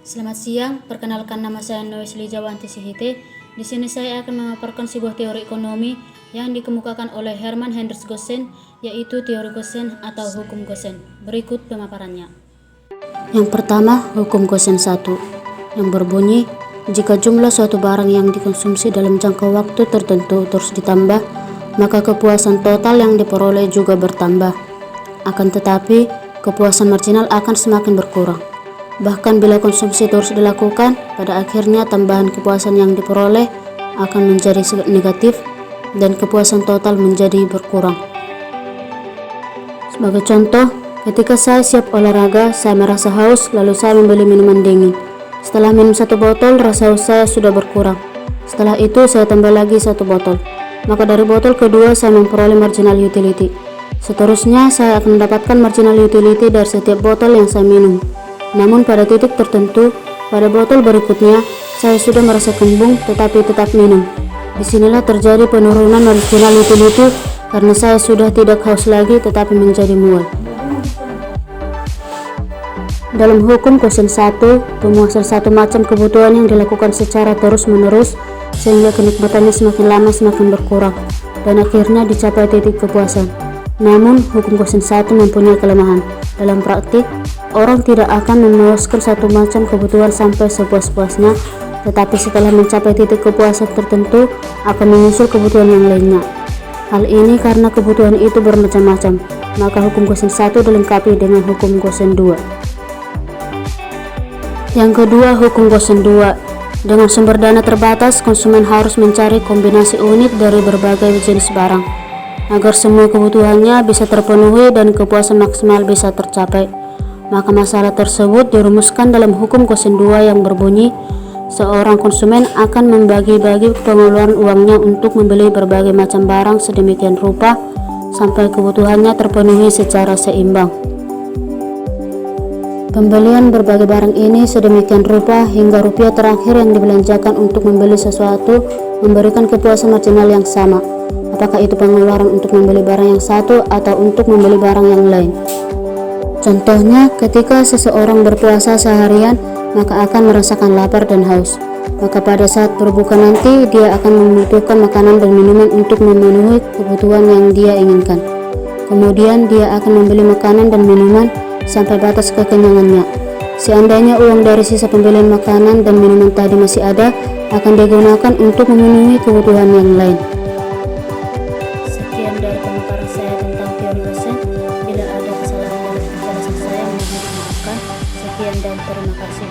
Selamat siang, perkenalkan nama saya Noesli Jawanti Sihite. Di sini saya akan memaparkan sebuah teori ekonomi yang dikemukakan oleh Hermann Hendrik Goosen, yaitu teori Goosen atau hukum Goosen. Berikut pemaparannya. Yang pertama, hukum Goosen 1, yang berbunyi, jika jumlah suatu barang yang dikonsumsi dalam jangka waktu tertentu terus ditambah, maka kepuasan total yang diperoleh juga bertambah. Akan tetapi, kepuasan marginal akan semakin berkurang. Bahkan bila konsumsi terus dilakukan, pada akhirnya tambahan kepuasan yang diperoleh akan menjadi negatif dan kepuasan total menjadi berkurang. Sebagai contoh, ketika saya siap olahraga, saya merasa haus, lalu saya membeli minuman dingin. Setelah minum 1 botol, rasa haus saya sudah berkurang. Setelah itu saya tambah lagi 1 botol. Maka dari botol kedua saya memperoleh marginal utility. Seterusnya saya akan mendapatkan marginal utility dari setiap botol yang saya minum. Namun pada titik tertentu, pada botol berikutnya, saya sudah merasa kembung tetapi tetap minum. Disinilah terjadi penurunan marginal utility karena saya sudah tidak haus lagi tetapi menjadi mual. Dalam hukum Goosen 1, pemuasan satu macam kebutuhan yang dilakukan secara terus-menerus sehingga kenikmatannya semakin lama semakin berkurang dan akhirnya dicapai titik kepuasan. Namun, hukum Goosen 1 mempunyai kelemahan. Dalam praktik, orang tidak akan memuaskan satu macam kebutuhan sampai sepuas-puasnya, tetapi setelah mencapai titik kepuasan tertentu akan menyusul kebutuhan yang lainnya. Hal ini karena kebutuhan itu bermacam-macam, maka hukum Goosen 1 dilengkapi dengan hukum Goosen 2. Yang kedua, hukum Goosen 2. Dengan sumber dana terbatas, konsumen harus mencari kombinasi unik dari berbagai jenis barang agar semua kebutuhannya bisa terpenuhi dan kepuasan maksimal bisa tercapai. Maka masalah tersebut dirumuskan dalam hukum Goosen 2 yang berbunyi, seorang konsumen akan membagi-bagi pengeluaran uangnya untuk membeli berbagai macam barang sedemikian rupa sampai kebutuhannya terpenuhi secara seimbang. Pembelian berbagai barang ini sedemikian rupa hingga rupiah terakhir yang dibelanjakan untuk membeli sesuatu memberikan kepuasan marginal yang sama, apakah itu pengeluaran untuk membeli barang yang satu atau untuk membeli barang yang lain. Contohnya, ketika seseorang berpuasa seharian, maka akan merasakan lapar dan haus. Maka pada saat berbuka nanti, dia akan membutuhkan makanan dan minuman untuk memenuhi kebutuhan yang dia inginkan. Kemudian dia akan membeli makanan dan minuman sampai batas kekenyangannya. Seandainya uang dari sisa pembelian makanan dan minuman tadi masih ada, akan digunakan untuk memenuhi kebutuhan yang lain. Sekian dari pemaparan saya tentang teori Goosen. Bila ada kesalahan dalam penjelasan saya, mohon dimaafkan. Sekian dan terima kasih.